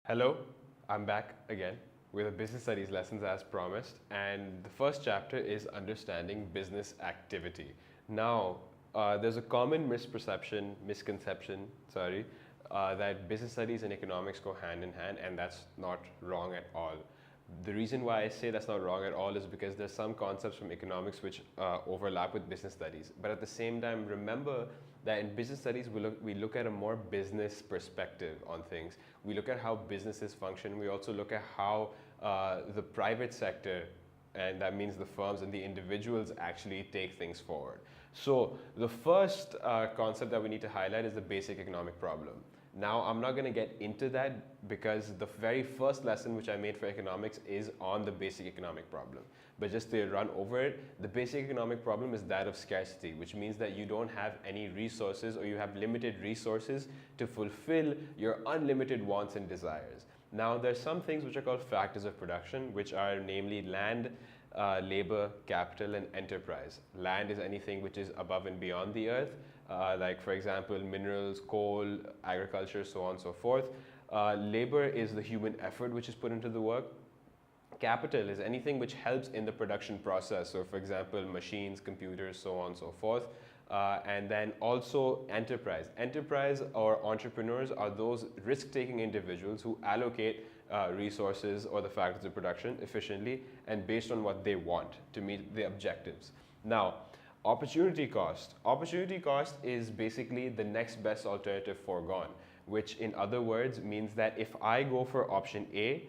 Hello, I'm back again with a business studies lessons as promised, and the first chapter is understanding business activity. Now, there's a common misconception, that business studies and economics go hand in hand, and that's not wrong at all. The reason why I say that's not wrong at all is because there's some concepts from economics which overlap with business studies. But at the same time, remember that in business studies, we look at a more business perspective on things. We look at how businesses function. We also look at how the private sector, and that means the firms and the individuals, actually take things forward. So the first concept that we need to highlight is the basic economic problem. Now, I'm not going to get into that because the very first lesson which I made for economics is on the basic economic problem. But just to run over it, the basic economic problem is that of scarcity, which means that you don't have any resources, or you have limited resources to fulfill your unlimited wants and desires. Now, there's some things which are called factors of production, which are namely land, labor, capital, and enterprise. Land is anything which is above and beyond the earth, like for example, minerals, coal, agriculture, so on and so forth. Labor is the human effort which is put into the work. Capital is anything which helps in the production process. So for example, machines, computers, so on and so forth. And then also enterprise. Enterprise or entrepreneurs are those risk-taking individuals who allocate resources or the factors of production efficiently and based on what they want to meet the objectives. Now, opportunity cost. Opportunity cost is basically the next best alternative foregone, which in other words means that if I go for option A,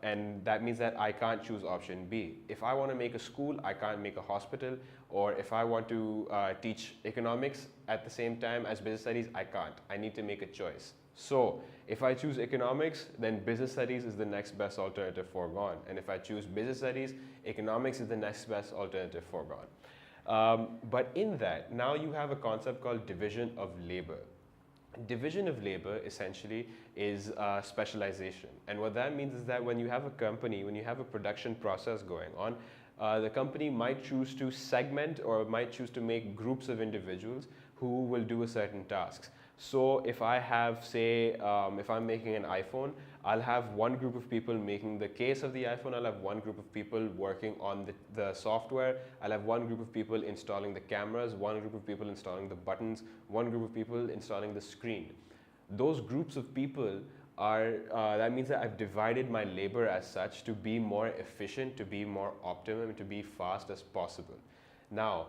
and that means that I can't choose option B. If I want to make a school, I can't make a hospital. Or if I want to teach economics at the same time as business studies, I can't. I need to make a choice. So if I choose economics, then business studies is the next best alternative foregone. And if I choose business studies, economics is the next best alternative foregone. But in that, now you have a concept called division of labor. Division of labor essentially is specialization. And what that means is that when you have a company, when you have a production process going on, the company might choose to segment or might choose to make groups of individuals who will do a certain tasks. So if I have, say, if I'm making an iPhone, I'll have one group of people making the case of the iPhone, I'll have one group of people working on the software, I'll have one group of people installing the cameras, one group of people installing the buttons, one group of people installing the screen. Those groups of people are, that means that I've divided my labor as such to be more efficient, to be more optimum, to be fast as possible. Now,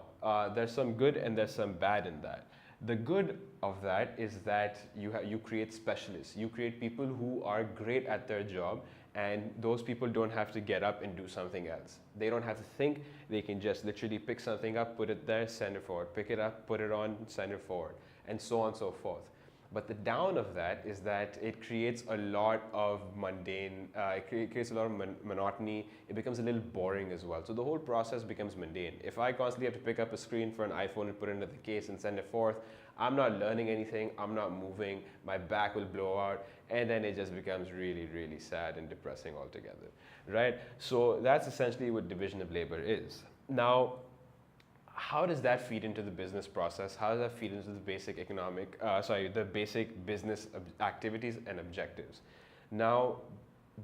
there's some good and there's some bad in that. The good of that is that you create specialists. You create people who are great at their job, and those people don't have to get up and do something else. They don't have to think. They can just literally pick something up, put it there, send it forward. Pick it up, put it on, send it forward, and so on and so forth. But the down of that is that it creates a lot of mundane, it creates a lot of monotony. It becomes a little boring as well. So the whole process becomes mundane. If I constantly have to pick up a screen for an iPhone and put it into the case and send it forth, I'm not learning anything, I'm not moving, my back will blow out, and then it just becomes really, really sad and depressing altogether, right? So that's essentially what division of labor is. Now, how does that feed into the business process? How does that feed into the basic the basic business activities and objectives? Now,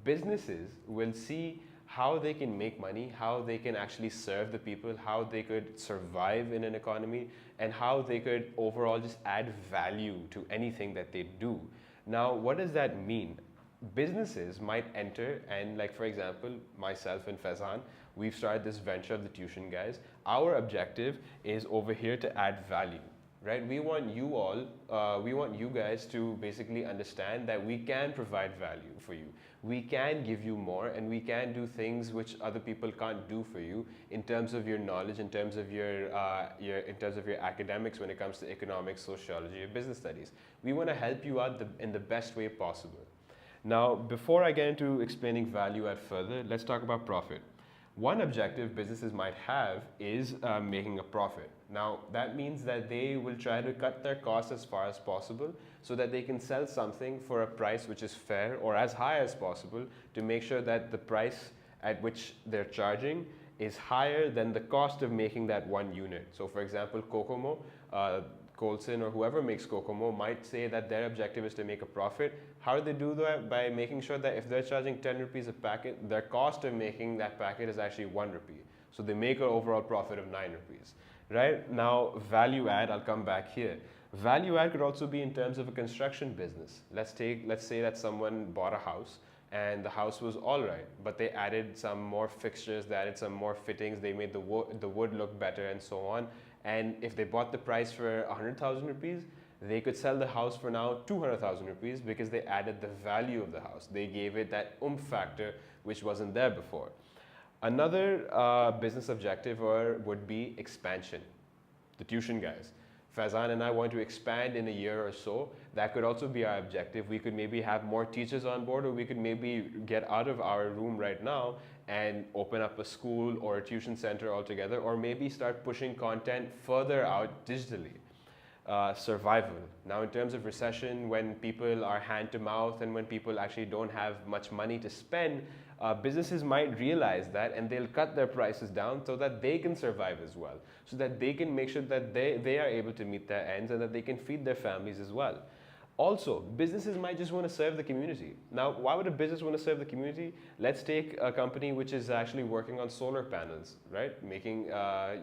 businesses will see how they can make money, how they can actually serve the people, how they could survive in an economy, and how they could overall just add value to anything that they do. Now, what does that mean? Businesses might enter, and like for example, myself and Faizan, we've started this venture of the tuition guys. Our objective is over here to add value, right? We want you all, we want you guys to basically understand that we can provide value for you. We can give you more, and we can do things which other people can't do for you in terms of your knowledge, in terms of your academics when it comes to economics, sociology, or business studies. We want to help you out in the best way possible. Now, before I get into explaining value add further, let's talk about profit. One objective businesses might have is making a profit. Now, that means that they will try to cut their costs as far as possible so that they can sell something for a price which is fair or as high as possible to make sure that the price at which they're charging is higher than the cost of making that one unit. So for example, Kokomo, Colson or whoever makes Kokomo might say that their objective is to make a profit. How do they do that? By making sure that if they're charging 10 rupees a packet, their cost of making that packet is actually 1 rupee. So they make an overall profit of 9 rupees. Right? Now, value add, I'll come back here. Value add could also be in terms of a construction business. Let's say that someone bought a house and the house was all right, but they added some more fixtures, they added some more fittings, they made the wood look better and so on. And if they bought the price for 100,000 rupees, they could sell the house for now 200,000 rupees because they added the value of the house. They gave it that factor which wasn't there before. Another business objective would be expansion. The tuition guys. Faizan and I want to expand in a year or so. That could also be our objective. We could maybe have more teachers on board, or we could maybe get out of our room right now and open up a school or a tuition center altogether, or maybe start pushing content further out digitally. Survival. Now, in terms of recession, when people are hand to mouth and when people actually don't have much money to spend, businesses might realize that and they'll cut their prices down so that they can survive as well, so that they can make sure that they are able to meet their ends and that they can feed their families as well. Also, businesses might just want to serve the community. Now, why would a business want to serve the community? Let's take a company which is actually working on solar panels, right?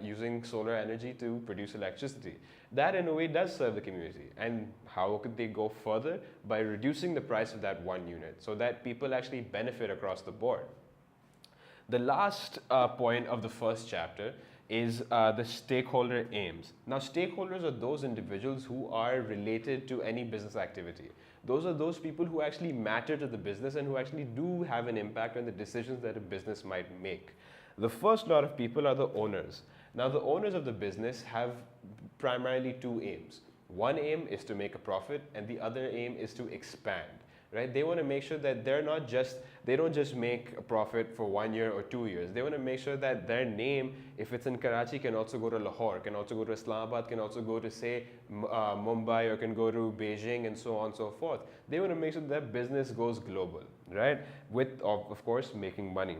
Using solar energy to produce electricity. That in a way does serve the community. And how could they go further? By reducing the price of that one unit so that people actually benefit across the board. The last point of the first chapter is the stakeholder aims. Now, stakeholders are those individuals who are related to any business activity. Those are those people who actually matter to the business and who actually do have an impact on the decisions that a business might make. The first lot of people are the owners. Now, the owners of the business have primarily two aims. One aim is to make a profit, and the other aim is to expand. Right? They want to make sure that they don't just make a profit for 1 year or 2 years. They want to make sure that their name, if it's in Karachi, can also go to Lahore, can also go to Islamabad, can also go to, say, Mumbai, or can go to Beijing, and so on and so forth. They want to make sure that business goes global, right? With, of course, making money.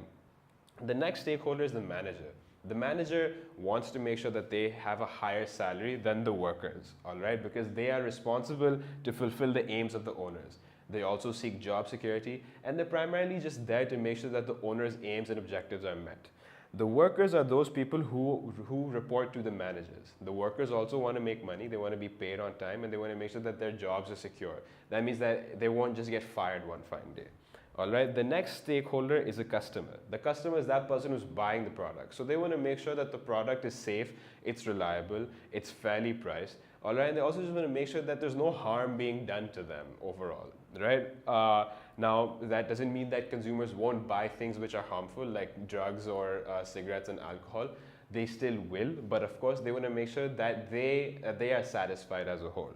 The next stakeholder is the manager. The manager wants to make sure that they have a higher salary than the workers, all right? Because they are responsible to fulfill the aims of the owners. They also seek job security, and they're primarily just there to make sure that the owner's aims and objectives are met. The workers are those people who report to the managers. The workers also want to make money, they want to be paid on time, and they want to make sure that their jobs are secure. That means that they won't just get fired one fine day. All right, the next stakeholder is a customer. The customer is that person who's buying the product. So they want to make sure that the product is safe, it's reliable, it's fairly priced. All right, and they also just want to make sure that there's no harm being done to them overall, right? Now, that doesn't mean that consumers won't buy things which are harmful, like drugs or cigarettes and alcohol. They still will, but of course, they want to make sure that they are satisfied as a whole.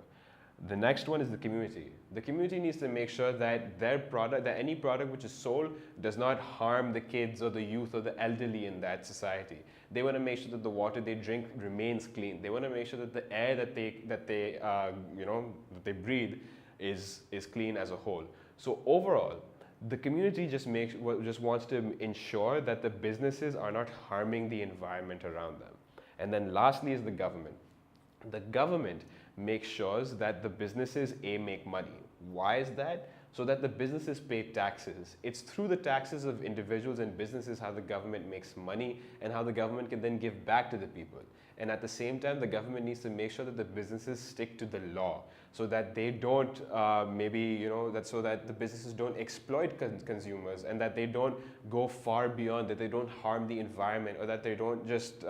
The next one is the community. The community needs to make sure that that any product which is sold does not harm the kids or the youth or the elderly in that society. They want to make sure that the water they drink remains clean. They want to make sure that the air that they breathe is clean as a whole. So overall, the community just wants to ensure that the businesses are not harming the environment around them. And then lastly is the government. The government makes sure that the businesses make money. Why is that? So that the businesses pay taxes. It's through the taxes of individuals and businesses how the government makes money and how the government can then give back to the people. And at the same time, the government needs to make sure that the businesses stick to the law so that they don't so that the businesses don't exploit consumers and that they don't go far beyond, that they don't harm the environment, or that they don't just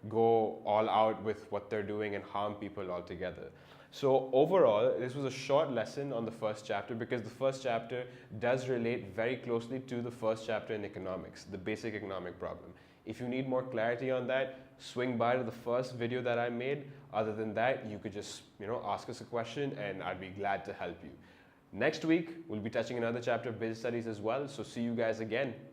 go all out with what they're doing and harm people altogether. So overall, this was a short lesson on the first chapter because the first chapter does relate very closely to the first chapter in economics, the basic economic problem. If you need more clarity on that, swing by to the first video that I made. Other than that, you could just ask us a question and I'd be glad to help you. Next week, we'll be touching another chapter of business studies as well. So see you guys again.